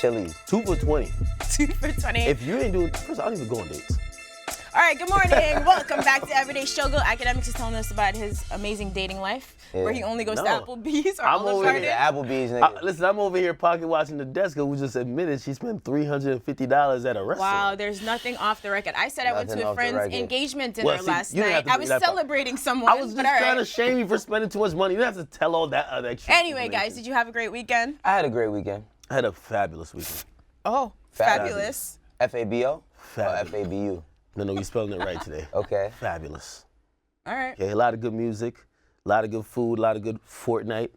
Chili's. 2 for 20. 2 for 20. If you ain't doing, first, I don't even go on dates. All right, good morning. Welcome back to Everyday Shogo. Akademiks is telling us about his amazing dating life, where he only goes to Applebee's or Olive Garden. Applebee's, nigga. Listen, I'm over here pocket watching Nadeska, who just admitted she spent $350 at a restaurant. Wow, there's nothing off the record. I said I went to a friend's engagement dinner last night. I was celebrating someone. I was just trying to shame you for spending too much money. You don't have to tell all that other extra Anyway, guys, did you have a great weekend? I had a great weekend. I had a fabulous weekend. Oh, fabulous. F-A-B-O? Fabulous. Or F-A-B-U? No, we spelling it right today. Okay. Fabulous. All right. Okay, a lot of good music, a lot of good food, a lot of good Fortnite.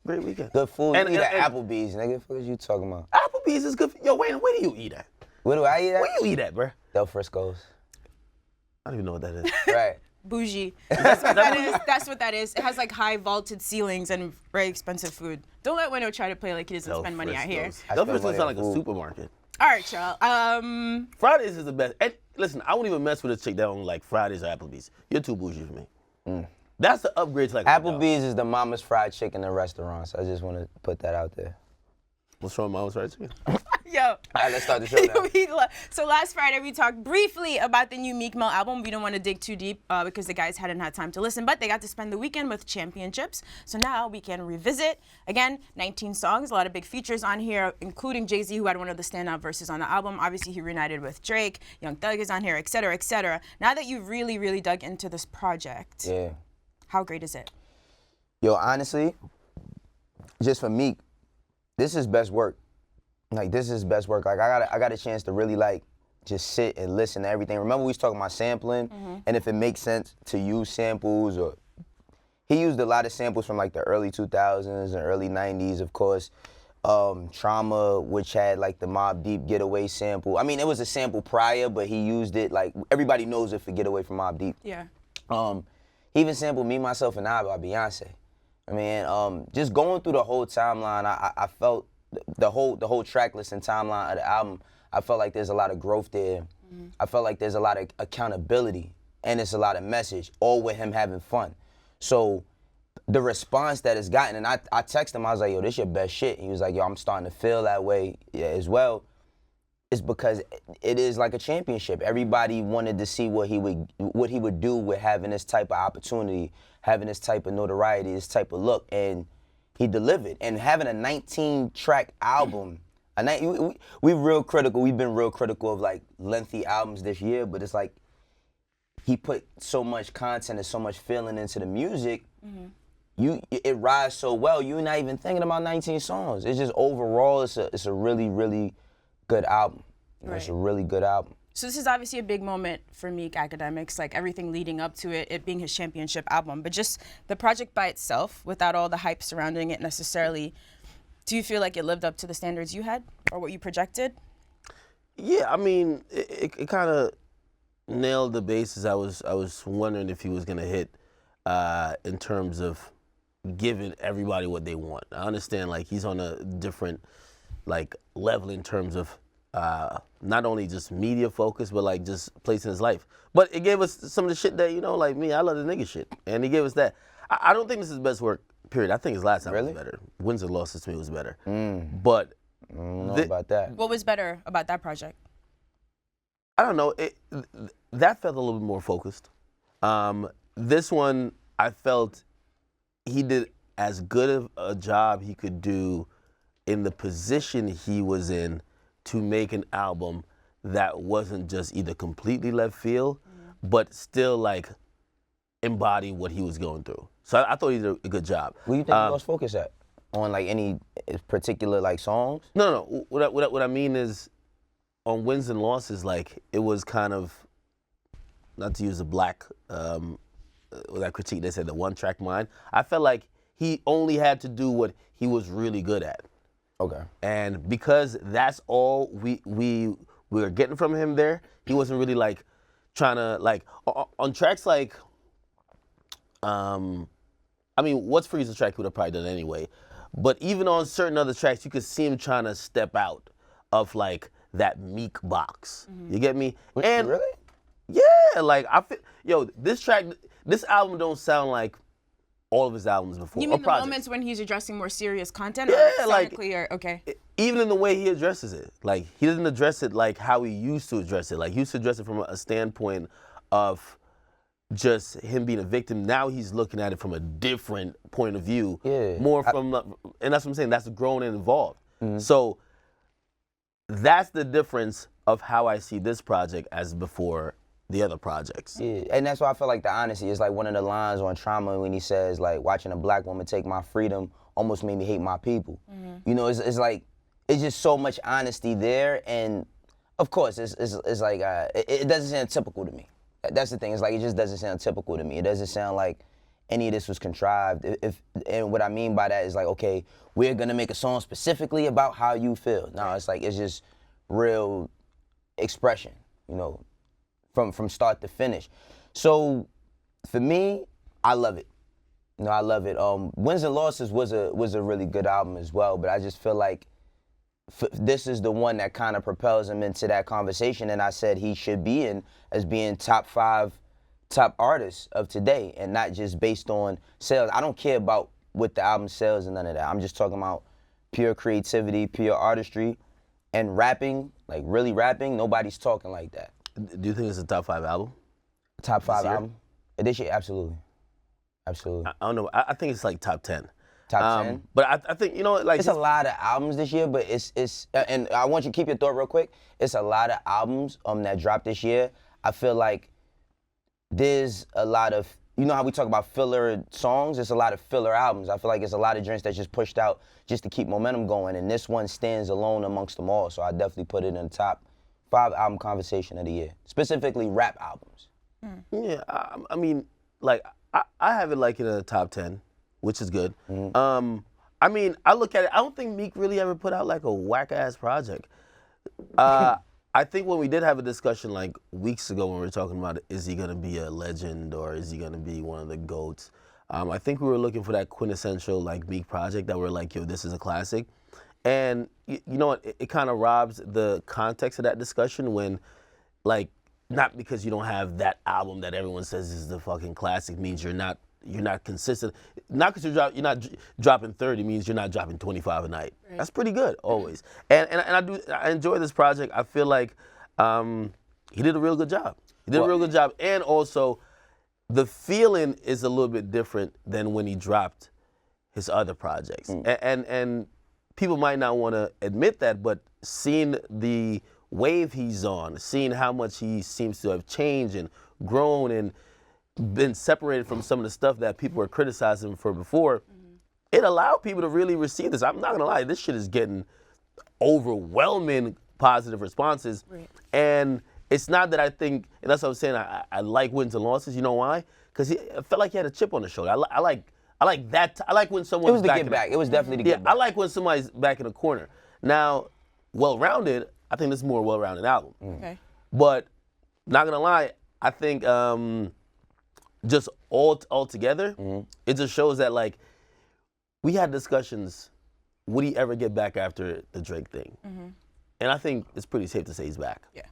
Great weekend. Good food. You eat at Applebee's, nigga. What are you talking about? Applebee's is good. Yo, wait, where do you eat at? Where do I eat at? Where you eat at, bruh? Del Frisco's. I don't even know what that is. Right. Bougie. That's what that is. That's what that is. It has like high vaulted ceilings and very expensive food. Don't let Wayno try to play like he doesn't spend money out here. Del Frisco's sound like a supermarket. All right, y'all. Fridays is the best. And listen, I wouldn't even mess with a chick that don't like Fridays or Applebee's. You're too bougie for me. That's the upgrade to like Applebee's is the mama's fried chicken in restaurants. I just want to put that out there. What's wrong with mama's fried chicken? Yo. All right, let's start the show now. So last Friday we talked briefly about the new Meek Mill album. We don't want to dig too deep because the guys hadn't had time to listen, but they got to spend the weekend with championships. So now we can revisit. Again, 19 songs, a lot of big features on here, including Jay-Z, who had one of the standout verses on the album. Obviously, he reunited with Drake. Young Thug is on here, et cetera, et cetera. Now that you've really, really dug into this project, how great is it? Yo, honestly, just for Meek, this is best work. Like, this is best work. Like, I got a chance to really, like, just sit and listen to everything. Remember we was talking about sampling and if it makes sense to use samples, or he used a lot of samples from, like, the early 2000s and early 90s, of course. Trauma, which had, like, the Mobb Deep Getaway sample. I mean, it was a sample prior, but he used it, like, everybody knows it for Getaway from Mobb Deep. Yeah. He even sampled Me, Myself, and I by Beyonce. I mean, just going through the whole timeline, I felt the whole track list and timeline of the album, I felt like there's a lot of growth there. I felt like there's a lot of accountability and it's a lot of message, all with him having fun. So the response that it's gotten, and I texted him, I was like, yo, this your best shit. He was like, yo, I'm starting to feel that way as well. It's because it is like a championship. Everybody wanted to see what he would do with having this type of opportunity, having this type of notoriety, this type of look, and he delivered. And having a 19-track album, we've been real critical of like lengthy albums this year, but it's like he put so much content and so much feeling into the music. It rides so well. You're not even thinking about 19 songs. It's just overall, it's a really, really good album. Right. It's a really good album. So this is obviously a big moment for Meek Akademiks, like everything leading up to it being his championship album. But just the project by itself, without all the hype surrounding it necessarily, do you feel like it lived up to the standards you had or what you projected? Yeah, I mean, it kind of nailed the bases. I was wondering if he was gonna hit in terms of giving everybody what they want. I understand, like, he's on a different like level in terms of not only just media focus, but like just place in his life. But it gave us some of the shit that, you know, like me, I love the nigga shit. And he gave us that. I don't think this is his best work, period. I think his last time was better. Wins and Losses to me was better. But I don't know about that. What was better about that project? I don't know. That felt a little bit more focused. This one, I felt he did as good of a job he could do in the position he was in to make an album that wasn't just either completely left field, but still like embody what he was going through. So I thought he did a good job. Where do you think he lost focus at? On like any particular like songs? No. What I mean is, on Wins and Losses, like it was kind of, not to use a black that critique, they said the one-track mind. I felt like he only had to do what he was really good at. Okay. And because that's all we were getting from him there, he wasn't really like trying to like on tracks like I mean, What's Free is a track he would have probably done anyway. But even on certain other tracks, you could see him trying to step out of like that Meek box. You get me? And really? Yeah, like I feel, yo, this album don't sound like all of his albums before. You or mean the projects. moments when he's addressing more serious content? Yeah, or like- sonically, or okay. Even in the way he addresses it. Like, he doesn't address it like how he used to address it. Like, he used to address it from a standpoint of just him being a victim. Now he's looking at it from a different point of view. Yeah. More from, and that's what I'm saying, that's grown and involved. Mm-hmm. So that's the difference of how I see this project as before the other projects. Yeah, and that's why I feel like the honesty is like one of the lines on Trauma when he says like, watching a black woman take my freedom almost made me hate my people. You know, it's like, it's just so much honesty there, and of course, it's like, it doesn't sound typical to me. That's the thing, it's like, it just doesn't sound typical to me. It doesn't sound like any of this was contrived. And what I mean by that is like, okay, we're gonna make a song specifically about how you feel. No, it's like, it's just real expression, you know, from start to finish. So for me, I love it. You know, I love it. Wins and Losses was a really good album as well, but I just feel like this is the one that kind of propels him into that conversation, and I said he should be in as being top 5 top artists of today, and not just based on sales. I don't care about what the album sells and none of that. I'm just talking about pure creativity, pure artistry, and rapping, like really rapping. Nobody's talking like that. Do you think it's a top 5 album? Top 5 year? album? This year, absolutely. Absolutely. I don't know. I think it's like top 10. Top 10? But I think, you know, like... It's a lot of albums this year, but it's and I want you to keep your thought real quick. It's a lot of albums that dropped this year. I feel like there's a lot of, you know how we talk about filler songs? There's a lot of filler albums. I feel like it's a lot of joints that's just pushed out just to keep momentum going, and this one stands alone amongst them all, so I definitely put it in the top 5 album conversation of the year, specifically rap albums. Yeah, I mean, like, I have it like in the top 10, which is good. I mean, I look at it, I don't think Meek really ever put out like a whack-ass project. I think when we did have a discussion like weeks ago when we were talking about is he gonna be a legend or is he gonna be one of the GOATs, I think we were looking for that quintessential like Meek project that we're like, yo, this is a classic. And you know what, it kind of robs the context of that discussion when, like, not because you don't have that album that everyone says is the fucking classic means you're not consistent. Not because you're not dropping 30 means you're not dropping 25 a night. Right. That's pretty good always. And I enjoy this project. I feel like he did a real good job. He did a real good job, and also the feeling is a little bit different than when he dropped his other projects. And people might not want to admit that, but seeing the wave he's on, seeing how much he seems to have changed and grown and been separated from some of the stuff that people were criticizing him for before, it allowed people to really receive this. I'm not gonna lie, this shit is getting overwhelming positive responses. Right. And it's not that I think, and that's what I'm saying, I like wins and losses. You know why? Because I felt like he had a chip on his shoulder. I like that. I like when someone's It was the get back. It was definitely the get back. I like when somebody's back in the corner. Now, well-rounded, I think this is a more well-rounded album. Okay. But not gonna lie, I think just all together, it just shows that like we had discussions. Would he ever get back after the Drake thing? And I think it's pretty safe to say he's back. Yeah.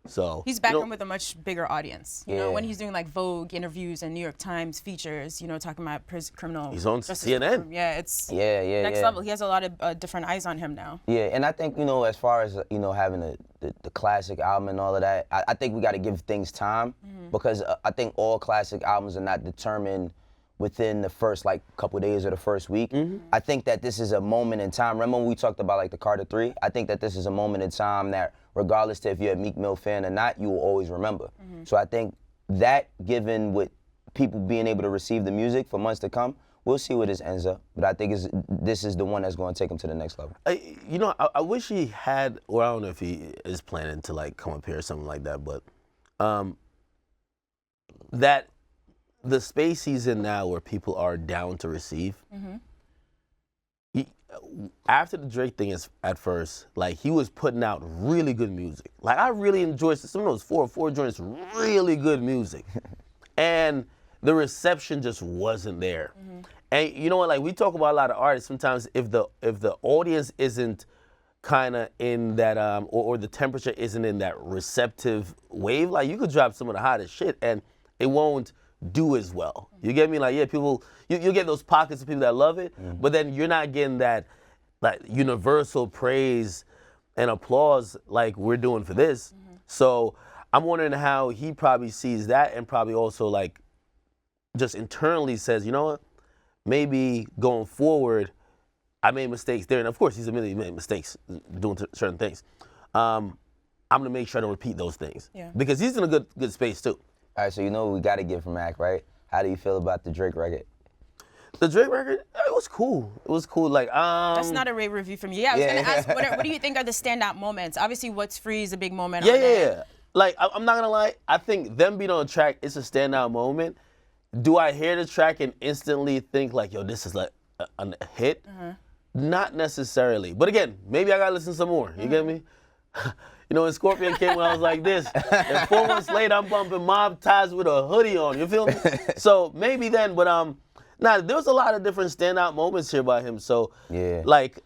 So he's back on with a much bigger audience. You know, when he's doing like Vogue interviews and New York Times features, you know, talking about criminal. He's on CNN. Yeah, it's next level. He has a lot of different eyes on him now. Yeah, and I think, you know, as far as, you know, having the classic album and all of that, I think we got to give things time because I think all classic albums are not determined within the first like couple days or the first week. I think that this is a moment in time. Remember when we talked about like the Carter 3? I think that this is a moment in time that regardless to if you're a Meek Mill fan or not, you will always remember. So I think that, given with people being able to receive the music for months to come, we'll see where this ends up. But I think this is the one that's going to take him to the next level. You know, I wish he had, or I don't know if he is planning to like come up here or something like that, but that the space he's in now where people are down to receive, after the Drake thing is at first, like he was putting out really good music. Like I really enjoyed some of those 404 joints, really good music. And the reception just wasn't there. And you know what, like we talk about a lot of artists, sometimes if the audience isn't kind of in that, or the temperature isn't in that receptive wave, like you could drop some of the hottest shit and it won't do as well. You get me? Like, yeah, people, you get those pockets of people that love it, but then you're not getting that like universal praise and applause like we're doing for this. So I'm wondering how he probably sees that, and probably also like just internally says, you know what, maybe going forward, I made mistakes there. And of course, he's admitted he made mistakes doing certain things. I'm gonna make sure I don't repeat those things. Yeah. Because he's in a good space too. All right, so you know what we got to get from Mac, right? How do you feel about the Drake record? The Drake record, it was cool. It was cool. Like, that's not a rave review from you. Yeah, I was gonna ask, what do you think are the standout moments? Obviously, What's Free is a big moment. Yeah. Like, I'm not gonna lie. I think them being on the track, it's a standout moment. Do I hear the track and instantly think like, yo, this is like a hit? Not necessarily. But again, maybe I gotta listen some more. You get me? You know, when Scorpion came when I was like this, and 4 months later I'm bumping Mob Ties with a hoodie on. You feel me? So maybe then, but nah, there was a lot of different standout moments here by him. So yeah, like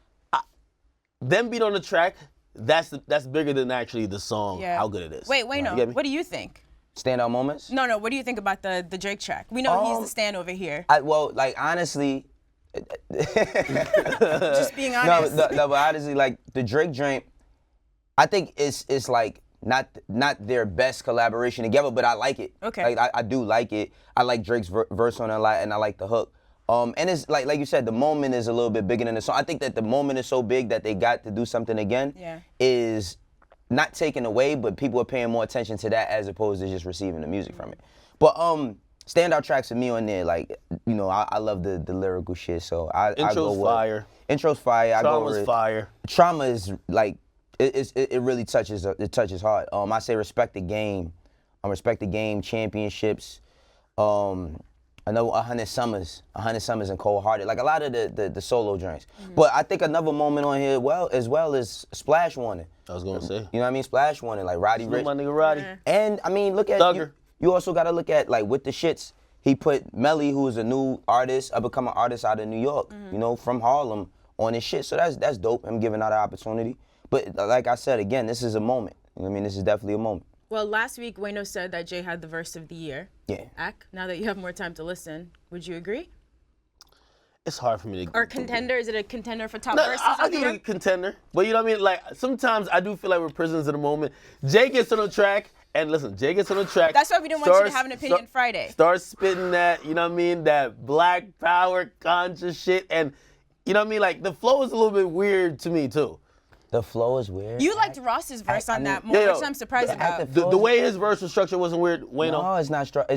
them being on the track, that's bigger than actually the song. Yeah. How good it is. Wait, no. What do you think? Standout moments? No. What do you think about the Drake track? We know he's the stand over here. Well, like honestly. Just being honest. No, but honestly, like the Drake joint, I think it's like not their best collaboration together, but I like it. Okay. Like I do like it. I like Drake's verse on it a lot, and I like the hook. And it's like you said, the moment is a little bit bigger than the song. I think that the moment is so big that they got to do something again. Yeah. Is not taken away, but people are paying more attention to that as opposed to just receiving the music from it. But standout tracks for me on there, like, you know, I love the lyrical shit, so I go with fire. Intro's fire. Trauma's fire. Trauma is like it really touches hard. I say Respect the Game. Respect the Game, Championships. Another 100 Summers and Cold Hearted. Like a lot of the solo joints. But I think another moment on here as well is Splash Warning. I was gonna say. You know what I mean? Splash Warning, like Roddy Ricch. My nigga Roddy. And I mean, look at Thugger. You also gotta look at like with the shits. He put Melly, who is a new artist, up and coming artist out of New York, you know, from Harlem, on his shit. So that's dope. Him giving out an opportunity. But like I said again, this is a moment. You know what I mean? This is definitely a moment. Well, last week Wayno said that Jay had the verse of the year. Yeah. Now that you have more time to listen, would you agree? It's hard for me to. Or contender? Is it a contender for top verses? I'll give it a contender. But you know what I mean? Like, sometimes I do feel like we're prisoners of the moment. Jay gets on the track, and listen, Jay gets on the track. That's why we didn't want you to have an opinion Friday. Start spitting that, you know what I mean, that black power conscious shit. And, you know what I mean? Like, the flow is a little bit weird to me, too. The flow is weird. You liked Ross's verse on that more, which I'm surprised about. The way his verse was structured wasn't weird, Wayno. No, it's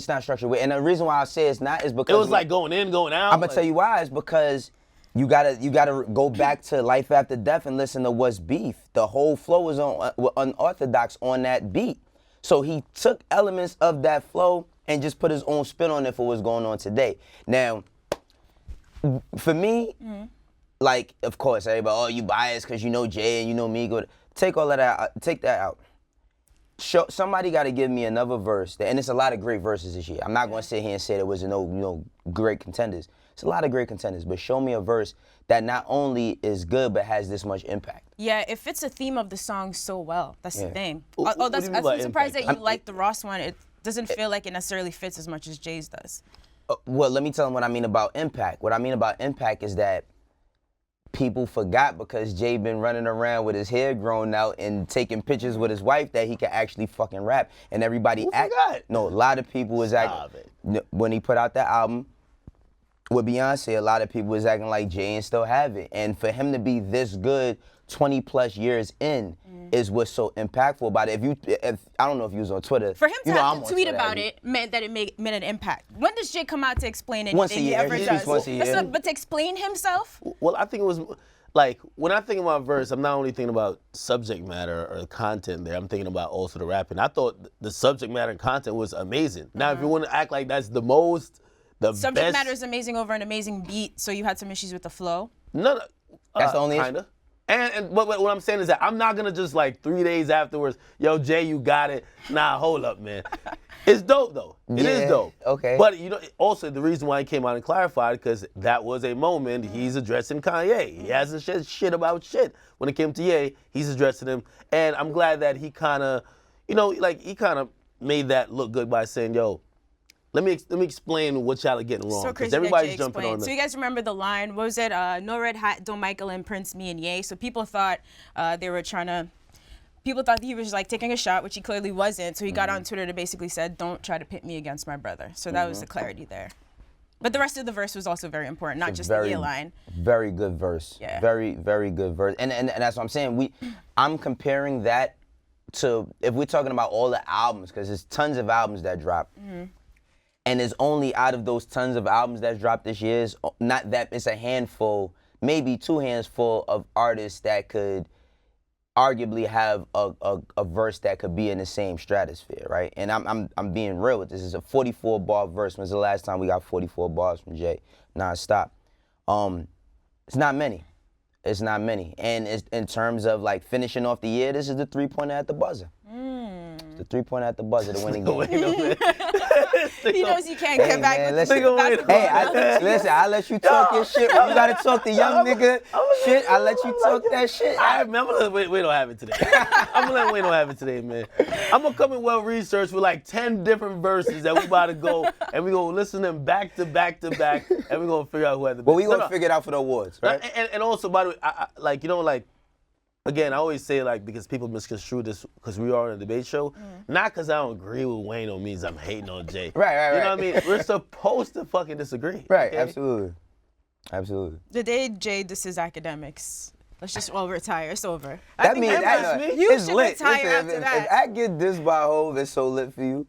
not structured weird. And the reason why I say it's not is because it was like going in, going out. I'm gonna tell you why. It's because you gotta go back to Life After Death and listen to What's Beef. The whole flow is unorthodox on that beat. So he took elements of that flow and just put his own spin on it for what's going on today. Now, for me. Like, of course, everybody, oh, you biased because you know Jay and you know Meek. Take all of that, take that out. Somebody got to give me another verse, and it's a lot of great verses this year. I'm not going to sit here and say there was no great contenders. It's a lot of great contenders, but show me a verse that not only is good but has this much impact. Yeah, it fits the theme of the song so well. That's the thing. I'm surprised that you like the Ross one. It doesn't feel like it necessarily fits as much as Jay's does. Well, let me tell them what I mean about impact. What I mean about impact is that people forgot because Jay been running around with his hair grown out and taking pictures with his wife that he could actually fucking rap. And everybody No, a lot of people was acting. When he put out that album with Beyonce, a lot of people was acting like Jay and still have it. And for him to be this good 20 plus years in is what's so impactful about it. If I don't know if you was on Twitter. For him to have to tweet about it meant that it made an impact. When does Jay come out to explain anything? Once a year. He ever does? Once a year. But to explain himself? Well, I think it was like when I think about verse, I'm not only thinking about subject matter or content there. I'm thinking about also the rapping. I thought the subject matter and content was amazing. Now, if you want to act like that's the subject matter is amazing over an amazing beat, so you had some issues with the flow? No. That's the only issue. And what I'm saying is that I'm not gonna just like 3 days afterwards, yo, Jay, you got it. Nah, hold up, man. It's dope though. It is dope. Okay. But you know, also the reason why he came out and clarified because that was a moment he's addressing Kanye. He hasn't said shit about shit when it came to Ye. He's addressing him, and I'm glad that he kind of, you know, like he kind of made that look good by saying, yo, let me explain what y'all are getting wrong. So Because crazy everybody's that Jay jumping explained. on So you the. guys remember the line? What was it? No Red Hat, Don't Michael and Prince, me and Ye. So people thought they were trying to. People thought he was like taking a shot, which he clearly wasn't. So he got on Twitter to basically said, "Don't try to pit me against my brother." So that was the clarity there. But the rest of the verse was also very important, not just the Ye line. Very good verse. Yeah. Very, very good verse. And that's what I'm saying. I'm comparing that to, if we're talking about all the albums, because there's tons of albums that drop. And it's only out of those tons of albums that dropped this year, it's a handful, maybe 2 hands full of artists that could arguably have a verse that could be in the same stratosphere, right? And I'm being real with this. It's a 44 bar verse. When's the last time we got 44 bars from Jay nonstop? It's not many. It's not many. And it's, in terms of like finishing off the year, this is the 3-pointer at the buzzer. It's the 3-pointer at the buzzer, the winning game. He knows he can't get back with listen, the basketball. listen, I let you talk your shit. When you gotta talk the young nigga shit, I let you talk that shit. I'm gonna let Wayno have it today. I'm gonna let Wayno have it today, man. I'm gonna come in well researched with like 10 different verses that we about to go, and we gonna listen to them back to back to back, and we gonna figure out who had the best. But we gonna figure it out for the awards, right? And also, by the way, like, you know, like, again, I always say, like, because people misconstrue this because we are on a debate show, not because I don't agree with Wayno means I'm hating on Jay. Right. You know what I mean? We're supposed to fucking disagree. Right, okay? absolutely. The day Jay disses Akademiks, let's just all retire. It's over. That means You it's should lit. retire Listen, after if that. I get this by Hove, it's so lit for you.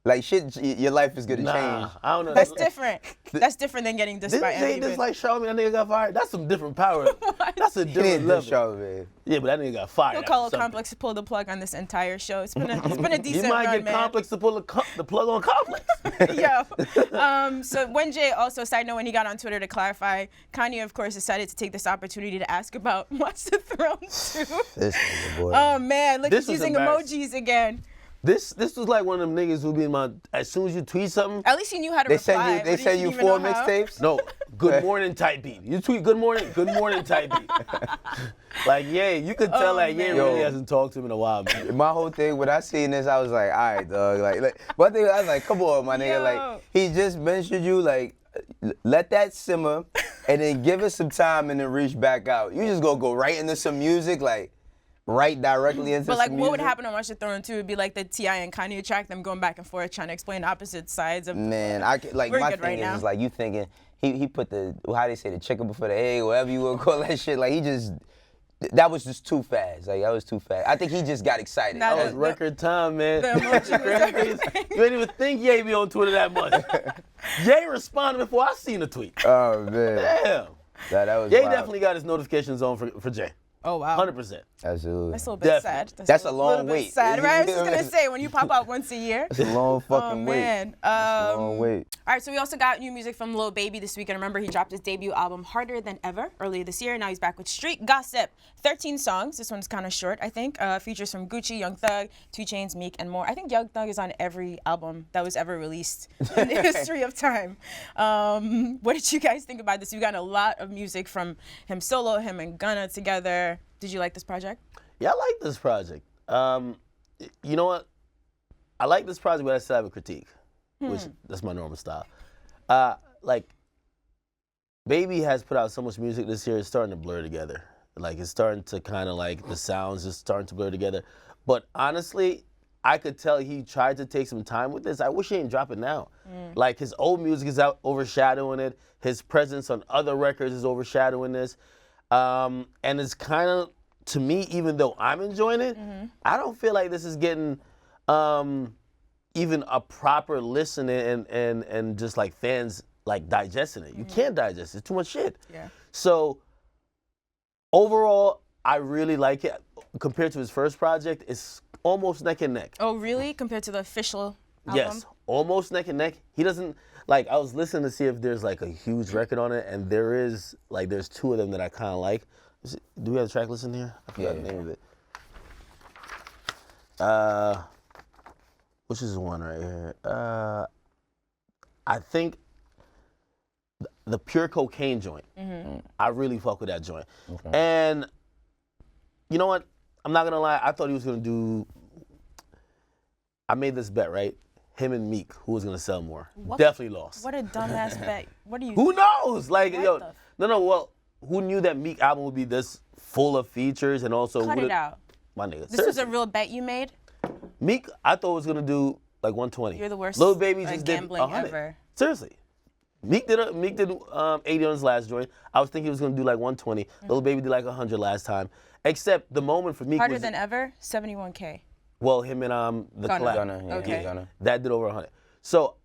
Like shit, your life is gonna change. I don't know. That's different. That's different than getting dissed Didn't by Jay Eminem. just like show me that nigga got fired? That's some different power. That's a He different didn't level. diss y'all, man. Yeah, but that nigga got fired. He'll after call a something. Complex to pull the plug on this entire show. It's been a decent You might run, get man. Complex to pull the plug on Complex. Yo. So when Jay also, side note, when he got on Twitter to clarify, Kanye, of course, decided to take this opportunity to ask about Watch the Throne 2. This nigga, boy. Oh, man. Look, This he's was using embarrassing. emojis again. This was like one of them niggas who be in my, as soon as you tweet something, At least he knew how to They reply. send you but he didn't 4 even know how. mixtapes? no, good morning type beat. You tweet good morning type beat. Like, yeah, you could tell like, yeah, man. really Yo. hasn't talked to him in a while, man. My whole thing, when I seen this, I was like, all right, dog. Like one thing, I was like, come on, my nigga. Yo. Like, he just mentioned you, like, let that simmer, and then give it some time, and then reach back out. You just gonna go right into some music, like, right directly into But like, some what would music? happen on Watch the Throne 2 would be like the T.I. and Kanye track, them going back and forth trying to explain opposite sides of. Man, like We're my good thing right now. is like you thinking he put the, how they say, the chicken before the egg, whatever you want to call that shit. Like that was just too fast. Like that was too fast. I think he just got excited. Nah, That was record time, man. The emoji was You ain't even think Ye be on Twitter that much. Ye responded before I seen the tweet. Oh man, Damn. that was Ye wild. definitely got his notifications on for Jay. Oh, wow. 100%. Absolutely. That's a little bit Definitely. sad. That's a little long bit wait. Sad, right? I was just gonna say when you pop out once a year. That's a long fucking wait. Man. That's a long wait. All right, so we also got new music from Lil Baby this week. And remember, he dropped his debut album, Harder Than Ever, earlier this year. Now he's back with Street Gossip. 13 songs. This one's kind of short, I think. Features from Gucci, Young Thug, 2 Chainz, Meek, and more. I think Young Thug is on every album that was ever released in the history of time. What did you guys think about this? We got a lot of music from him solo, him and Gunna together. Did you like this project? Yeah, I like this project. You know what? I like this project, but I still have a critique, which that's my normal style. Like, Baby has put out so much music this year, it's starting to blur together. Like, it's starting to kind of like, the sounds is starting to blur together. But honestly, I could tell he tried to take some time with this. I wish he didn't drop it now. Like, his old music is out overshadowing it. His presence on other records is overshadowing this. And it's kind of, to me, even though I'm enjoying it, I don't feel like this is getting even a proper listening and just like fans like digesting it. You can't digest it. It's too much shit. Yeah. So overall, I really like it. Compared to his first project, it's almost neck and neck. Oh, really? Compared to the official album? Yes, almost neck and neck. He doesn't, like, I was listening to see if there's like a huge record on it, and there is, like, there's 2 of them that I kind of like. Do we have a track listing here? I forgot the name of it. Which is one right here? I think the Pure Cocaine joint. I really fuck with that joint. Okay. And you know what? I'm not gonna lie, I thought he was gonna do, I made this bet, right? him and Meek, who was gonna sell more. Definitely lost. What a dumbass bet. What do you? Who knows? Like, What yo, the no. Well, who knew that Meek album would be this full of features and also Cut it out. My nigga. This was a real bet you made? Meek, I thought was gonna do like 120. You're the worst Lil Baby just did gambling 100. ever. Seriously. Meek did 80 on his last joint. I was thinking he was gonna do like 120. Lil Baby did like 100 last time. Except the moment for Meek Harder was than ever, 71K. well, him and the Gunna. collab. Gunna, yeah, Okay. Gunna. That did over 100. So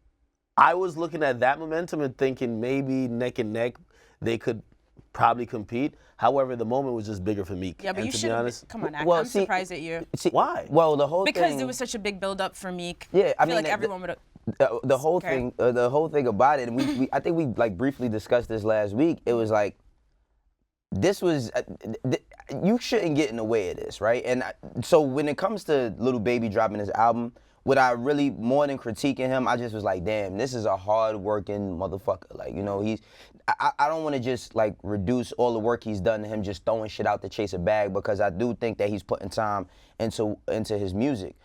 I was looking at that momentum and thinking maybe neck and neck they could probably compete. However, the moment was just bigger for Meek. Yeah, but and you to should be have. honest, Come on, Ak, well, I'm see- surprised at you. See, Why? Well, the whole Because thing. there was such a big build up for Meek. Yeah, I feel mean, like everyone would have. the whole Okay. thing about it, and we I think we like briefly discussed this last week. It was like, this was, you shouldn't get in the way of this, right? And so when it comes to Lil Baby dropping his album, what I really, more than critiquing him, I just was like, damn, this is a hard-working motherfucker. Like, you know, I don't want to just like reduce all the work he's done to him just throwing shit out to chase a bag, because I do think that he's putting time into his music.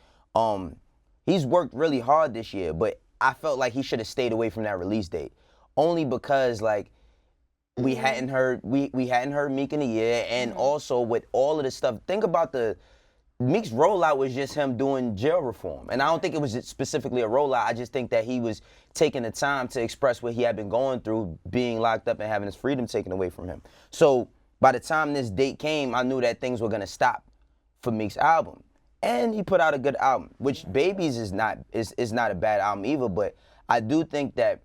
He's worked really hard this year, but I felt like he should have stayed away from that release date, only because like we hadn't heard Meek in a year, and also with all of this stuff. Think about Meek's rollout was just him doing jail reform, and I don't think it was specifically a rollout. I just think that he was taking the time to express what he had been going through, being locked up and having his freedom taken away from him. So by the time this date came, I knew that things were gonna stop for Meek's album. And he put out a good album, which Babies is not a bad album either, but I do think that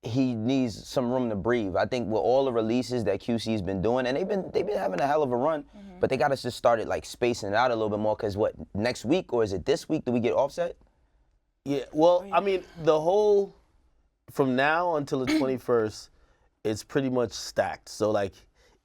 he needs some room to breathe. I think with all the releases that QC's been doing, and they've been having a hell of a run, but they gotta just start it like spacing it out a little bit more, cause what, next week, or is it this week, do we get Offset? Yeah, well, I mean, the whole, from now until the 21st, it's pretty much stacked. So like,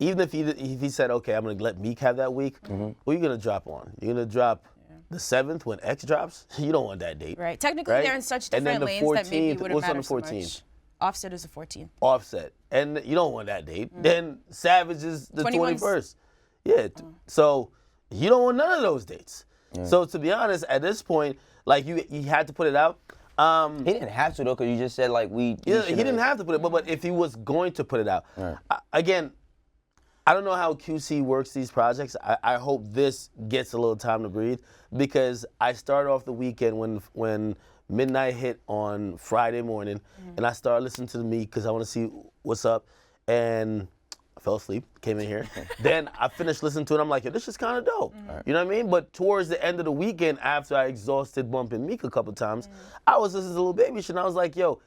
even if he said, okay, I'm gonna let Meek have that week, what are you gonna drop on? You're gonna drop the 7th when X drops? You don't want that date. Right. Technically, Right? they're in such And then different the lanes that maybe it 14th, wouldn't what's on matter the so 14th? much. Offset is the 14th. Offset. And you don't want that date. Then Savage is the 21st. 21st. Yeah. So you don't want none of those dates. So to be honest, at this point, like you had to put it out. He didn't have to though, cause you just said like He didn't have to put it, but if he was going to put it out, again, I don't know how QC works these projects. I hope this gets a little time to breathe, because I started off the weekend when midnight hit on Friday morning, and I started listening to the Meek because I want to see what's up, and I fell asleep, came in here. Then I finished listening to it. I'm like, yo, this is kind of dope. You know what I mean? But towards the end of the weekend, after I exhausted bumping Meek a couple times, I was listening to Lil Baby shit, and I was like, yo,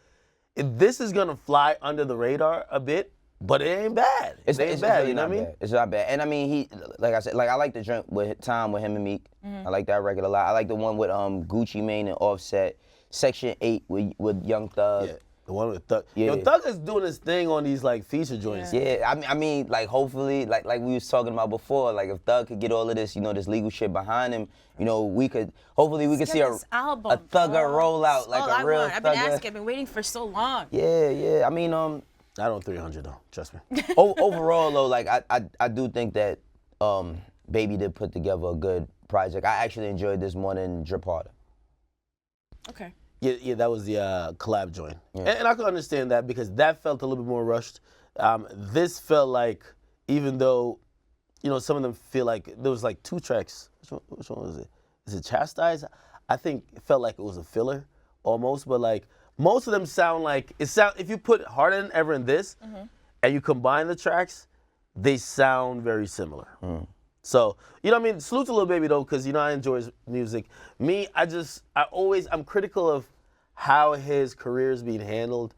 this is gonna fly under the radar a bit, but it ain't bad. It ain't bad, really you know not what I mean? bad. It's not bad. And I mean, he, like I said, like I like the joint with time with him and Meek. I like that record a lot. I like the one with Gucci Mane and Offset. Section 8 with Young Thug. Yeah, the one with Thug. Yeah. Yo, Thug is doing his thing on these like feature joints. Yeah, I mean, like hopefully, like we was talking about before, like if Thug could get all of this, you know, this legal shit behind him, you know, hopefully we could see a album, Thugger rollout, like a real I've been Thugger. asking, I've been waiting for so long. Yeah. I mean, I don't 300 though, trust me. overall though, like I do think that Baby did put together a good project. I actually enjoyed this more than Drip Harder. Okay. Yeah, that was the collab joint. And I can understand that because that felt a little bit more rushed. This felt like, even though, you know, some of them feel like, there was like 2 tracks. Which one was it? Is it Chastise? I think it felt like it was a filler almost, but like most of them sound like, if you put Harder Than Ever in this and you combine the tracks, they sound very similar. So, you know what I mean? Salute to Lil Baby though, because, you know, I enjoy his music. Me, I'm critical of how his career is being handled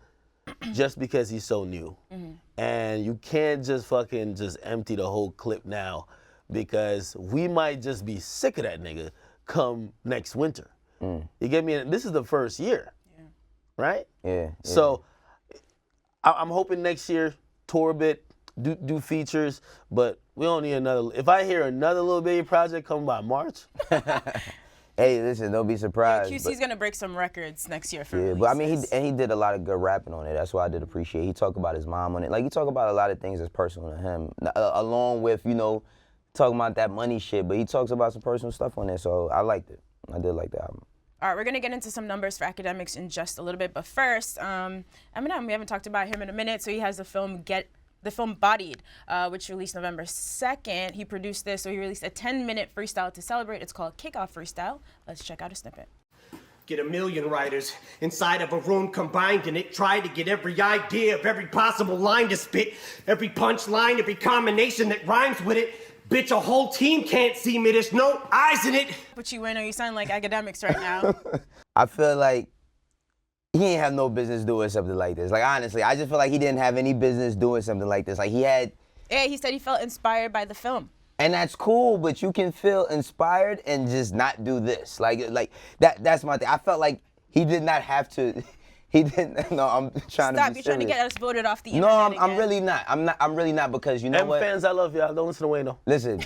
just because he's so new. And you can't just fucking just empty the whole clip now, because we might just be sick of that nigga come next winter. You get me? And this is the first year, right? Yeah. So I'm hoping next year, tour a bit, do features, but we don't need another. If I hear another Lil Baby project come by March, Hey, listen, don't be surprised. QC's gonna break some records next year for Yeah, but I mean, releases. he did a lot of good rapping on it. That's why I did appreciate. He talked about his mom on it. Like, he talked about a lot of things that's personal to him, along with, you know, talking about that money shit. But he talks about some personal stuff on there, so I liked it. I did like the album. All right, we're gonna get into some numbers for Akademiks in just a little bit, but first, Eminem. We haven't talked about him in a minute, so he has the film Bodied, which released November 2nd. He produced this, so he released a 10-minute freestyle to celebrate. It's called Off Freestyle. Let's check out a snippet. Get a million writers inside of a room combined in it. Try to get every idea of every possible line to spit. Every punchline, every combination that rhymes with it. Bitch, a whole team can't see me. There's no eyes in it. But you, Wayno, you sound like Akademiks right now. I feel like he ain't have no business doing something like this. Like, honestly, I just feel like he didn't have any business doing something like this. Like, he had... Yeah, he said he felt inspired by the film. And that's cool, but you can feel inspired and just not do this. Like that's my thing. I felt like he did not have to... He didn't. No, I'm trying to be Stop! You're trying to serious. get us voted off the No, internet I'm again. really not. I'm really not because you know M what? fans, I love y'all. Don't listen to Wayno. Listen.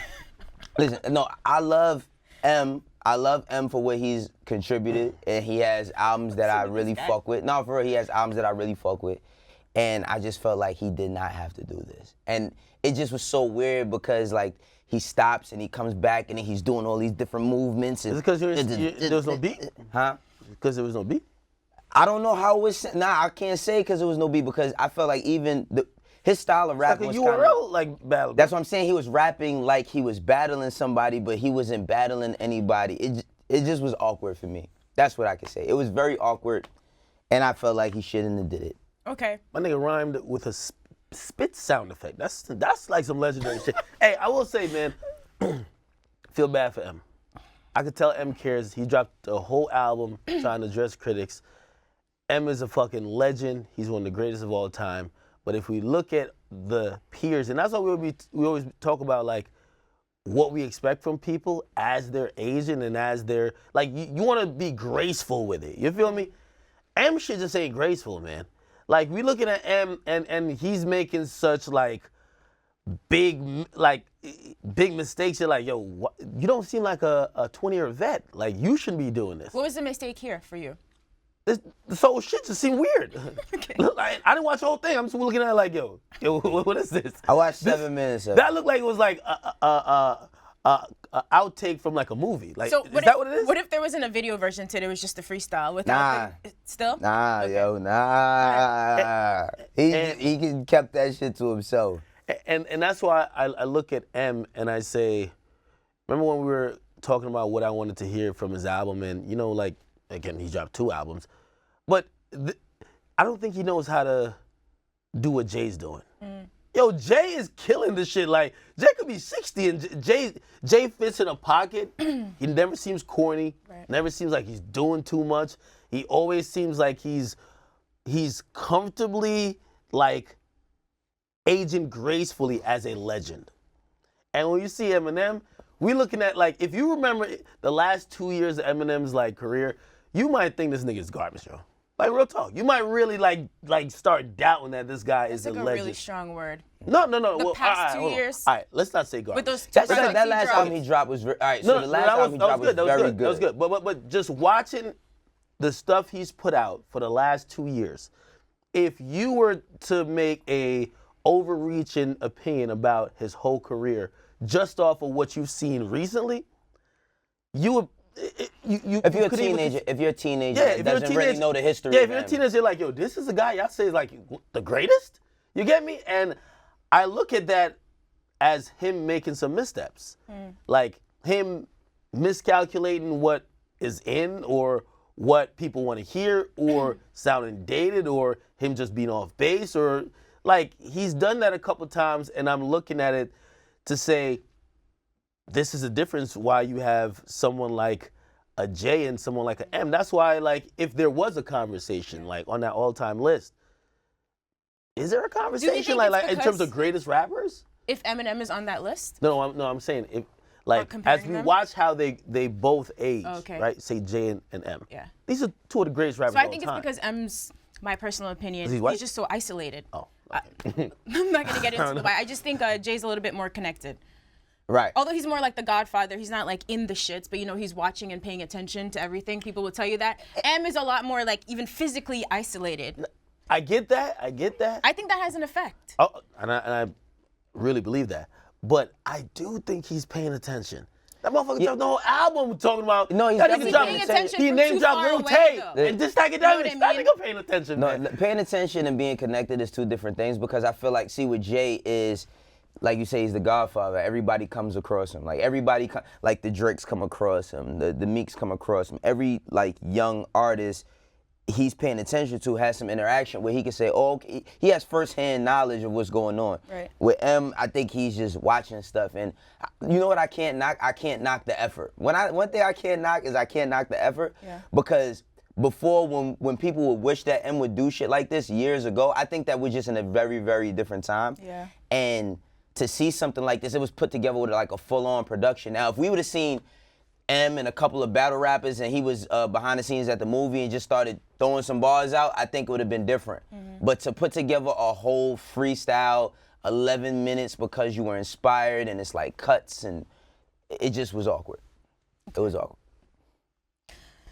No, I love M. I love M for what he's contributed, and he has albums that I really fuck with. No, for real, he has albums that I really fuck with, and I just felt like he did not have to do this, and it just was so weird because like he stops and he comes back and then he's doing all these different movements. And Is it because there was no beat? Huh? Because there was no beat? I don't know how it was. Nah, I can't say because there was no beat because I felt like even his style of rap Like a was URL like battle. That's what I'm saying. He was rapping like he was battling somebody, but he wasn't battling anybody. It just was awkward for me. That's what I could say. It was very awkward, and I felt like he shouldn't have did it. Okay. My nigga rhymed with a spit sound effect. That's like some legendary shit. Hey, I will say, man, feel bad for M. I could tell M cares. He dropped a whole album trying to address critics. M is a fucking legend. He's one of the greatest of all time. But if we look at the peers, and that's why we always talk about like what we expect from people as they're aging and as they're like you want to be graceful with it. You feel me? M shit just ain't graceful, man. Like we looking at M and he's making such like big mistakes. You're like, yo, you don't seem like a 20-year vet. Like you shouldn't be doing this. What was the mistake here for you? This whole shit just seemed weird. Okay. Like, I didn't watch the whole thing. I'm just looking at it like, yo, what is this? I watched 7 minutes of it. That looked like it was like a outtake from like a movie. Like, So is what that if, what it is? What if there wasn't a video version to it? It was just a freestyle without still? Nah, yo, nah. He can kept that shit to himself. And that's why I look at M and I say, remember when we were talking about what I wanted to hear from his album, and you know, like again, he dropped 2 albums, but I don't think he knows how to do what Jay's doing. Yo, Jay is killing this shit. Like Jay could be 60 and Jay fits in a pocket. He never seems corny. Right. Never seems like he's doing too much. He always seems like he's comfortably like aging gracefully as a legend. And when you see Eminem, we looking at like, if you remember the last 2 years of Eminem's like career, you might think this nigga's garbage, yo. Like real talk. You might really like start doubting that this guy is That's a like legend. a really strong word. No. The past all right, 2 hold on. years. All right, let's not say garbage. With those 2 That last album he dropped was all right. So the last album he dropped was very good. That was good. But just watching the stuff he's put out for the last 2 years, if you were to make a overreaching opinion about his whole career just off of what you've seen recently, you would. If you're a teenager that doesn't really know the history. Yeah, if you're a teenager, you're like, yo, this is a guy y'all say is like the greatest. You get me? And I look at that as him making some missteps, like him miscalculating what is in or what people want to hear, or sounding dated, or him just being off base, or like he's done that a couple times, and I'm looking at it to say, this is a difference why you have someone like a J and someone like a M. That's why, like, if there was a conversation, like, on that all-time list, is there a conversation, like in terms of greatest rappers? If Eminem is on that list? No, I'm saying, if, like, as comparing we them? watch how they both age, Okay. right? Say J and M. Yeah. These are 2 of the greatest rappers So I of all think time. it's because M's, my personal opinion, He's what? he's just so isolated. Oh, I'm not gonna get into the why. I just think Jay's a little bit more connected. Right. Although he's more like the Godfather, he's not like in the shits, but you know, he's watching and paying attention to everything. People will tell you that. M is a lot more like even physically isolated. I get that. I think that has an effect. Oh, and I really believe that. But I do think he's paying attention. That motherfucker dropped the whole album talking about. No, he's that definitely nigga paying attention He from name too dropped far Lil away, Tay though. and just Akademiks. You know what I That mean? nigga paying attention, No, man. paying attention and being connected is two different things because I feel like, see, with Jay is, like you say, he's the godfather. Everybody comes across him. Like, like the Drakes come across him, the Meeks come across him. Every, like, young artist he's paying attention to has some interaction where he can say, oh, okay. He has firsthand knowledge of what's going on. Right. With M, I think he's just watching stuff. And you know what I can't knock? I can't knock the effort. One thing I can't knock is I can't knock the effort. Yeah. Because before, when people would wish that M would do shit like this years ago, I think that we're just in a very, very different time. Yeah. And to see something like this, it was put together with like a full-on production. Now, if we would have seen M and a couple of battle rappers and he was behind the scenes at the movie and just started throwing some bars out, I think it would have been different. But to put together a whole freestyle, 11 minutes because you were inspired and it's like cuts and it just was awkward. It was awkward.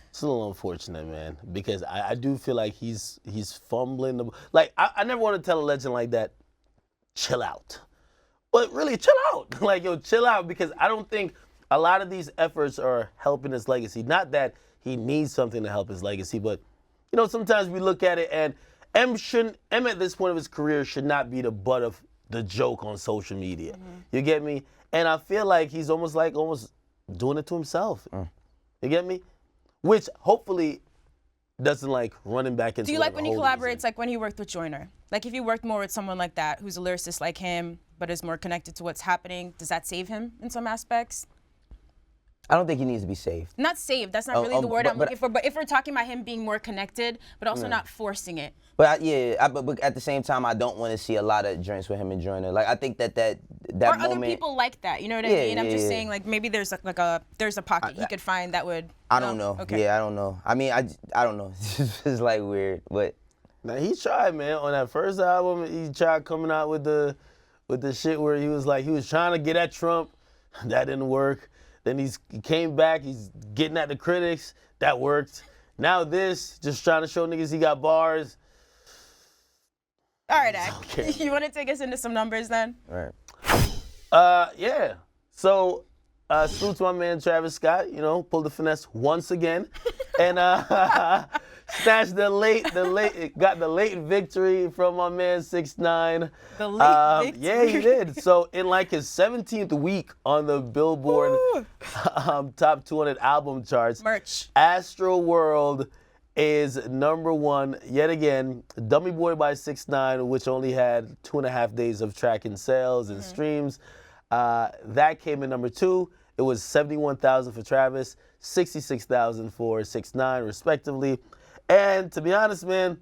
It's a little unfortunate, man, because I do feel like he's fumbling. Like, I never want to tell a legend like that, chill out. But really, chill out. Like, yo, chill out, because I don't think a lot of these efforts are helping his legacy. Not that he needs something to help his legacy, but, you know, sometimes we look at it and M at this point of his career should not be the butt of the joke on social media. You get me? And I feel like he's almost doing it to himself. You get me? Which hopefully doesn't like running back into. Do you like when he whatever hole collaborates, like when he worked with Joyner? Like if you worked more with someone like that, who's a lyricist like him, but is more connected to what's happening, does that save him in some aspects? I don't think he needs to be saved. Not saved, that's not really the word I'm but- looking for, but if we're talking about him being more connected, but also not forcing it. But but at the same time, I don't want to see a lot of joints with him and Joyner. Like, I think that Or moment. other people like that, you know what I Yeah, mean? I'm just yeah. saying, like, maybe there's there's a pocket he could find that would. I don't know. Okay. Yeah, I don't know. I mean, I don't know. It's like weird, but. Now he tried, man. On that first album, he tried coming out with the shit where he was trying to get at Trump. That didn't work. Then he came back, he's getting at the critics. That worked. Now this, just trying to show niggas he got bars. All right, Ak. Okay. You want to take us into some numbers then? Right. Yeah. So, salute to my man Travis Scott. You know, pulled the finesse once again, and snatched got the late victory from my man 6ix9ine. The late victory. Yeah, he did. So in like his 17th week on the Billboard top 200 album charts, Merch. Astro World is #1 yet again. Dummy Boy by 6ix9ine, which only had 2.5 days of tracking sales and streams. That came in #2. It was 71,000 for Travis, 66,000 for 6ix9ine, respectively. And to be honest, man,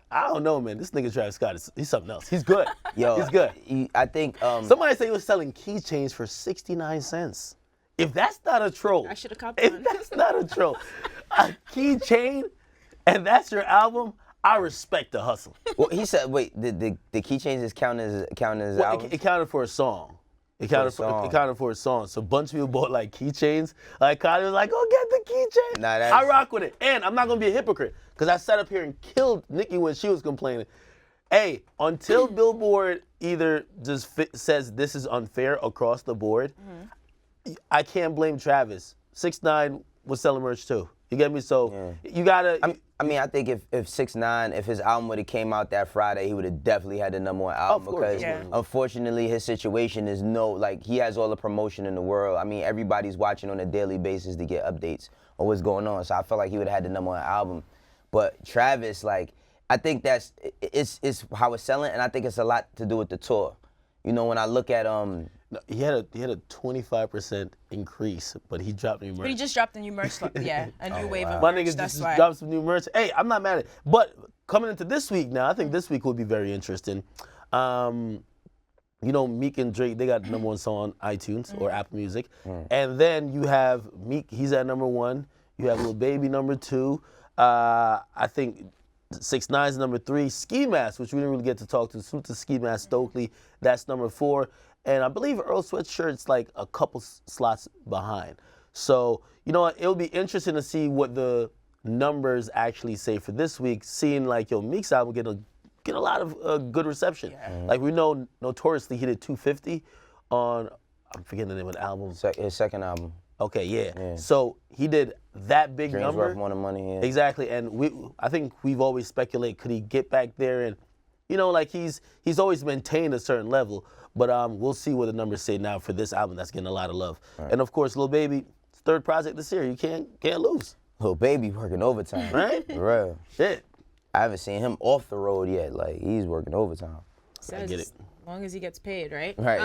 I don't know, man. This nigga Travis Scott, he's something else. He's good. Yo, he's good. I think. Somebody said he was selling keychains for 69 cents. If that's not a troll, I should have copped if one. that's not a troll, a keychain, and that's your album, I respect the hustle. Well, he said, wait, the keychains is counted as Well, albums? it counted for a song. It counted for a song. So a bunch of people bought like keychains. Like Kylie was like, "Go get the keychain." Nah, that's- I rock with it, and I'm not gonna be a hypocrite because I sat up here and killed Nicki when she was complaining. Hey, until Billboard either just says this is unfair across the board, I can't blame Travis. 6ix9ine was selling merch too. You get me? So you gotta. I mean, I think if 6ix9ine, if his album would have came out that Friday, he would have definitely had the #1 album Of course, because yeah. unfortunately his situation is he has all the promotion in the world. I mean, everybody's watching on a daily basis to get updates on what's going on. So I felt like he would have had the #1 album. But Travis, like, I think it's how it's selling, and I think it's a lot to do with the tour. You know, when I look at He had a 25% increase, but he dropped new merch. But he just dropped a new merch, a new wave of My merch. niggas That's just why. dropped some new merch. Hey, I'm not mad at it. But coming into this week now, I think this week will be very interesting. You know, Meek and Drake, they got the #1 song on iTunes or Apple Music. And then you have Meek, he's at #1. You have Lil Baby #2. I think 6ix9ine's #3. Ski Mask, which we didn't really get to talk to. Salute to Ski Mask Stokely, that's #4. And I believe Earl Sweatshirt's like a couple slots behind. So, you know what, it'll be interesting to see what the numbers actually say for this week, seeing like, yo, Meek's album get a lot of good reception. Like we know notoriously he did 250 on, I'm forgetting the name of the album. his second album. Okay, yeah. So he did that big Dreams number. worth more than money. Yeah. Exactly, and I think we've always speculated, could he get back there? And like he's always maintained a certain level. But we'll see what the numbers say now for this album that's getting a lot of love. Right. And of course, Lil Baby, third project this year. You can't lose. Lil Baby working overtime. Right? For real. Shit. I haven't seen him off the road yet. Like, he's working overtime. I get it. As long as he gets paid, right? Right.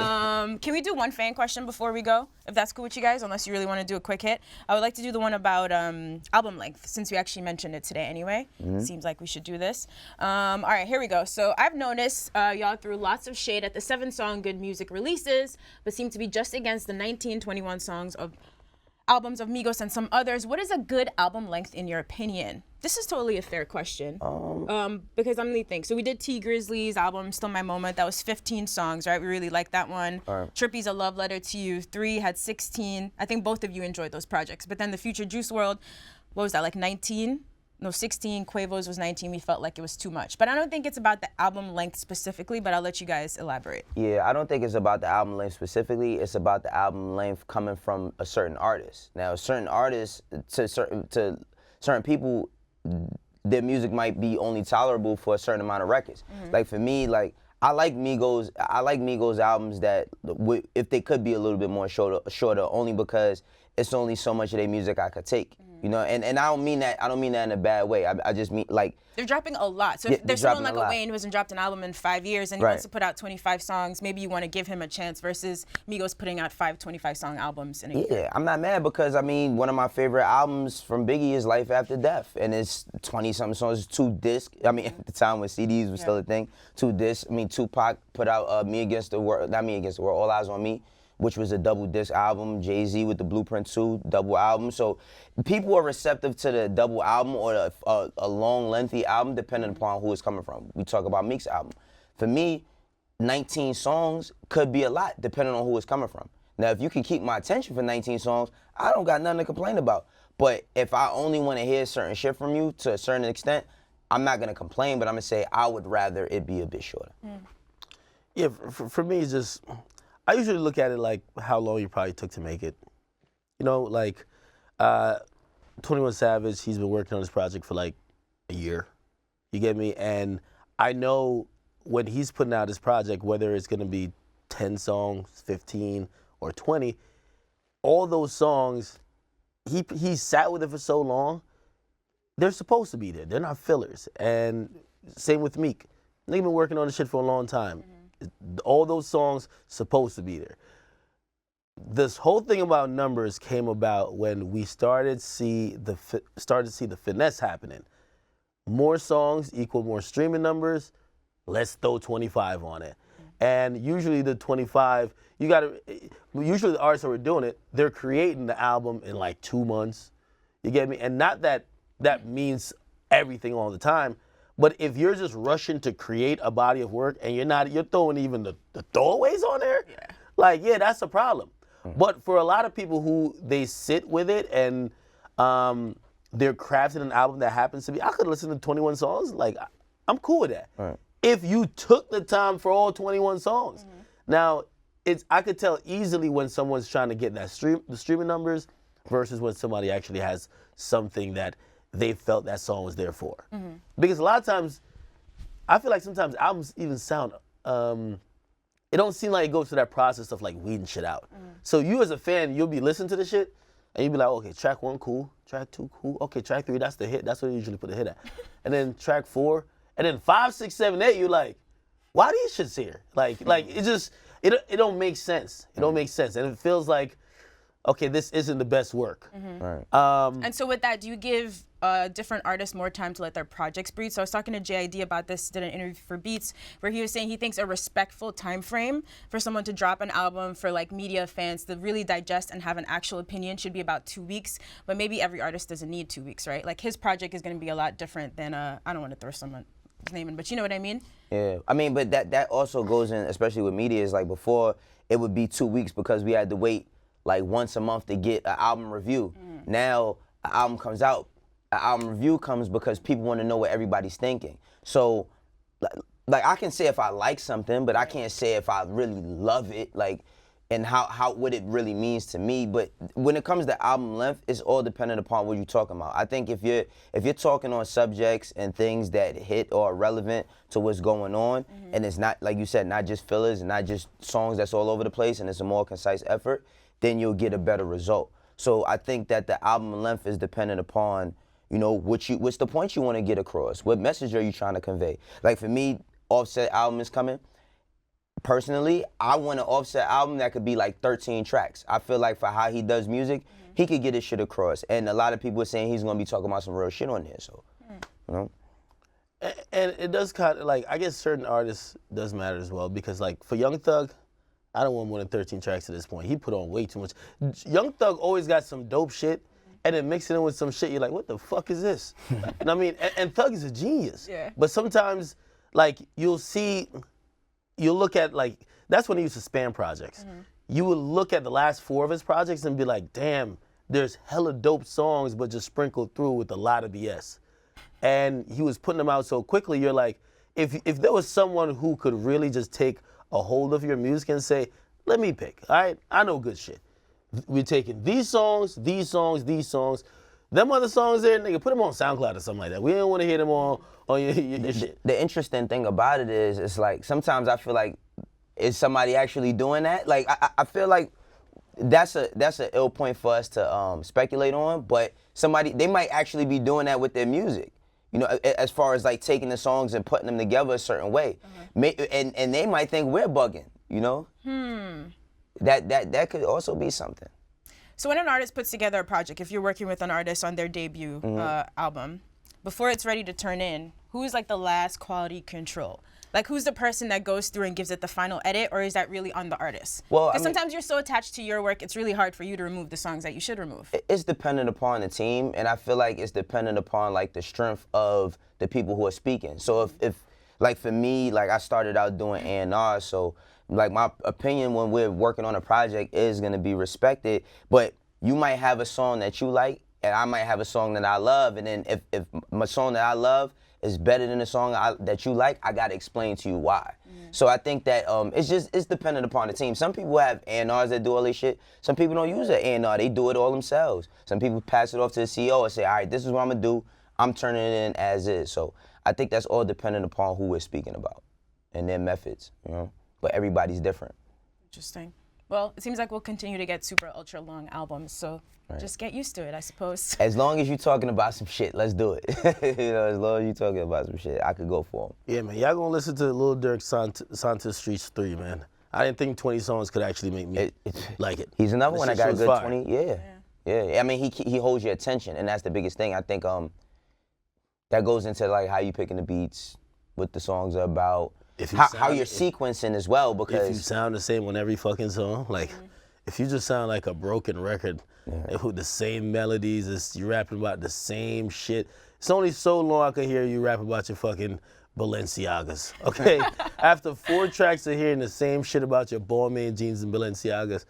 Can we do one fan question before we go, if that's cool with you guys, unless you really want to do a quick hit? I would like to do the one about album length, since we actually mentioned it today anyway. Seems like we should do this. All right, here we go. So I've noticed y'all threw lots of shade at the 7-song Good Music releases, but seem to be just against the 1921 songs of albums of Migos and some others. What is a good album length in your opinion? This is totally a fair question. Because I'm really thinking. So we did T Grizzly's album, Still My Moment. That was 15 songs, right? We really liked that one. Right. Trippy's A Love Letter to You 3 had 16. I think both of you enjoyed those projects. But then the Future Juice WRLD, what was that, like 19? No, 16. Quavo's was 19. We felt like it was too much. But I don't think it's about the album length specifically, but I'll let you guys elaborate. Yeah, I don't think it's about the album length specifically. It's about the album length coming from a certain artist. Now, certain artists, to certain people, their music might be only tolerable for a certain amount of records. Like for me, like I like Migos albums that if they could be a little bit more shorter, only because it's only so much of their music I could take. You know, and I don't mean that in a bad way. I just mean like they're dropping a lot. So if there's someone like a Wayne who hasn't dropped an album in 5 years and he wants to put out 25 songs, maybe you want to give him a chance versus Migos putting out 5 25-song albums in a year. Yeah, I'm not mad because I mean one of my favorite albums from Biggie is Life After Death, and it's 20-something songs, 2 discs. I mean at the time when CDs was still a thing, 2 discs. I mean Tupac put out Me Against the World, not Me Against the World, All Eyes on Me, which was a double disc album. Jay-Z with the Blueprint 2 double album. So people are receptive to the double album or a long, lengthy album, depending upon who it's coming from. We talk about Meek's album. For me, 19 songs could be a lot, depending on who it's coming from. Now, if you can keep my attention for 19 songs, I don't got nothing to complain about. But if I only want to hear certain shit from you to a certain extent, I'm not gonna complain, but I'm gonna say I would rather it be a bit shorter. Yeah, for me, it's just, I usually look at it like how long you probably took to make it. You know, like 21 Savage, he's been working on this project for like a year. You get me? And I know when he's putting out his project, whether it's gonna be 10 songs, 15, or 20, all those songs, he sat with it for so long, they're supposed to be there. They're not fillers. And same with Meek. They've been working on this shit for a long time. All those songs supposed to be there. This whole thing about numbers came about when we started to see the finesse happening. More songs equal more streaming numbers. Let's throw 25 on it. And usually the 25, usually the artists that were doing it, they're creating the album in like 2 months. You get me? And not that that means everything all the time, but if you're just rushing to create a body of work and you're throwing even the throwaways on there, that's a problem. But for a lot of people who they sit with it and they're crafting an album that happens to be, I could listen to 21 songs, like I'm cool with that. Right. If you took the time for all 21 songs. Now, I could tell easily when someone's trying to get the streaming numbers versus when somebody actually has something that they felt that song was there for. Because a lot of times, I feel like sometimes albums even sound, it don't seem like it goes through that process of like weeding shit out. So you as a fan, you'll be listening to the shit and you'll be like, okay, track 1 cool, track 2 cool, okay, track 3, that's the hit, that's what you usually put the hit at. And then track 4, and then 5, 6, 7, 8, you're like, why these shits here? Like it just, it don't make sense. It don't make sense. And it feels like, okay, this isn't the best work. Right. And so with that, do you give different artists more time to let their projects breathe? So I was talking to JID about this, did an interview for Beats, where he was saying he thinks a respectful time frame for someone to drop an album for like media fans to really digest and have an actual opinion should be about 2 weeks. But maybe every artist doesn't need 2 weeks, right? Like his project is going to be a lot different than, I don't want to throw someone's name in, but you know what I mean? Yeah, I mean, but that also goes in, especially with media, is like before it would be 2 weeks because we had to wait like once a month to get an album review. Now an album comes out, an album review comes because people want to know what everybody's thinking. So like I can say if I like something, but I can't say if I really love it. Like and how what it really means to me. But when it comes to album length, it's all dependent upon what you're talking about. I think if you're talking on subjects and things that hit or are relevant to what's going on, and it's not, like you said, not just fillers and not just songs that's all over the place, and it's a more concise effort, then you'll get a better result. So I think that the album length is dependent upon, you know, what's the point you want to get across? What message are you trying to convey? Like for me, Offset album is coming. Personally, I want an Offset album that could be like 13 tracks. I feel like for how he does music, he could get his shit across. And a lot of people are saying he's gonna be talking about some real shit on there, so, you know. And it does kind of, like, I guess certain artists does matter as well, because like for Young Thug, I don't want more than 13 tracks at this point. He put on way too much. Young Thug always got some dope shit, and then mix it in with some shit, you're like, what the fuck is this? You know what I mean? And Thug is a genius. Yeah. But sometimes, like, you'll look at, like, that's when he used to spam projects. You would look at the last 4 of his projects and be like, damn, there's hella dope songs, but just sprinkled through with a lot of BS. And he was putting them out so quickly, you're like, if there was someone who could really just take a hold of your music and say, let me pick, all right? I know good shit. We're taking these songs, these songs, these songs. Them other songs there, nigga, put them on SoundCloud or something like that. We don't want to hear them on your shit. The interesting thing about it is, it's like, sometimes I feel like, is somebody actually doing that? Like, I feel like that's an ill point for us to speculate on, but they might actually be doing that with their music. You know, as far as like taking the songs and putting them together a certain way. And they might think we're bugging, you know? That could also be something. So when an artist puts together a project, if you're working with an artist on their debut album, before it's ready to turn in, who's like the last quality control? Like, who's the person that goes through and gives it the final edit, or is that really on the artist? Well, because sometimes you're so attached to your work, it's really hard for you to remove the songs that you should remove. It's dependent upon the team, and I feel like it's dependent upon like the strength of the people who are speaking. So if like for me, like I started out doing A&R, so like my opinion when we're working on a project is gonna be respected, but you might have a song that you like, and I might have a song that I love, and then if my song that I love is better than the song that you like, I gotta explain to you why. So I think that it's dependent upon the team. Some people have A&Rs that do all this shit. Some people don't use an A&R, they do it all themselves. Some people pass it off to the CEO and say, all right, this is what I'm gonna do. I'm turning it in as is. So I think that's all dependent upon who we're speaking about and their methods, you know? But everybody's different. Interesting. Well, it seems like we'll continue to get super ultra long albums, so just get used to it, I suppose. As long as you're talking about some shit, let's do it. You know, as long as you're talking about some shit, I could go for them. Yeah, man, y'all gonna listen to Lil Durk Santa Streets 3, man. I didn't think 20 songs could actually make me like it. He's another one that got a good fire. 20. Yeah. I mean, he holds your attention, and that's the biggest thing. I think that goes into like how you picking the beats, what the songs are about, how you're sequencing as well. Because if you sound the same on every fucking song, like if you just sound like a broken record with the same melodies, you rapping about the same shit. It's only so long I could hear you rap about your fucking Balenciagas, okay? After 4 tracks of hearing the same shit about your Balmain jeans and Balenciagas,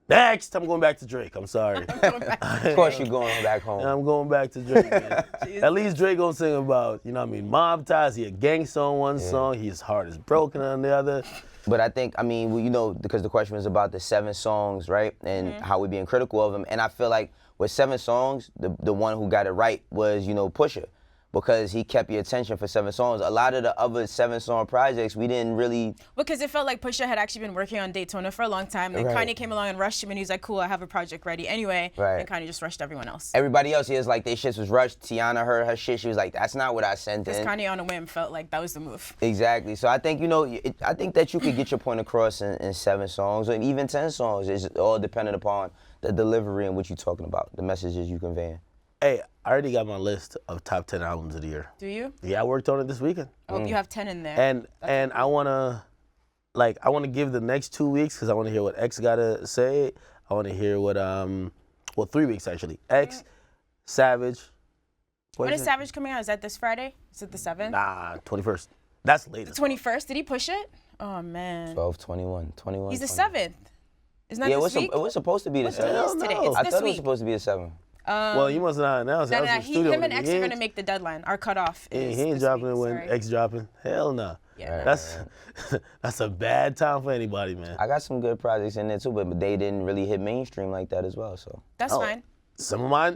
next, I'm going back to Drake. I'm sorry. Of course you're going back home. I'm going back to Drake, man. At least Drake gonna sing about, you know what I mean, mob ties. He a gangster on one song. His heart is broken on the other. But I think, I mean, you know, because the question was about the 7 songs, right? And how we being critical of them. And I feel like with 7 songs, the one who got it right was, you know, Pusha. Because he kept your attention for 7 songs. A lot of the other 7-song projects, we didn't really... Because it felt like Pusha had actually been working on Daytona for a long time. Then Kanye came along and rushed him, and he was like, cool, I have a project ready anyway. And Kanye just rushed everyone else. Everybody else, he was like, their shit was rushed. Tiana heard her shit. She was like, that's not what I sent in. Because Kanye on a whim felt like that was the move. Exactly. So I think, you know, I think that you could get your point across in 7 songs, or even 10 songs. It's all dependent upon the delivery and what you're talking about, the messages you conveying. Hey, I already got my list of top 10 albums of the year. Do you? Yeah, I worked on it this weekend. I hope you have 10 in there. And I wanna give the next 2 weeks because I wanna hear what X gotta say. I wanna hear what 3 weeks actually. X, Savage. When is Savage coming out? Is that this Friday? Is it the 7th? Nah, 21st. That's later. The 21st? Did he push it? Oh man. 12, 21. He's the 20. 7th. Isn't that this week? It was supposed to be the 7th. What is today? It's I this thought it was week. supposed to be the 7th. Well, you must not announce it. Him and X are gonna make the deadline. Our cutoff is he ain't this dropping week, it when sorry. X dropping. Hell no. weekend. That's a bad time for anybody, man. I got some good projects in there too, but they didn't really hit mainstream like that as well. So That's fine. Some of mine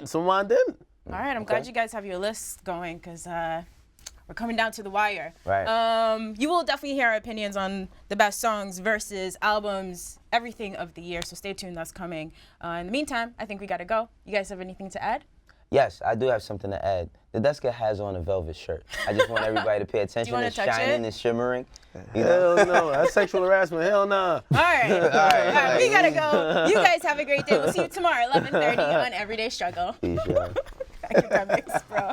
didn't. All right, I'm glad you guys have your list going because we're coming down to the wire. Right. You will definitely hear our opinions on the best songs versus albums, everything of the year. So stay tuned, that's coming. In the meantime, I think we gotta go. You guys have anything to add? Yes, I do have something to add. Nadeska has on a velvet shirt. I just want everybody to pay attention. wanna It's touch shining, it? it's shimmering. You know? Hell no, that's sexual harassment. Hell no. All right, we gotta go. You guys have a great day. We'll see you tomorrow, 11:30 on Everyday Struggle. Peace, y'all. Academics, bro.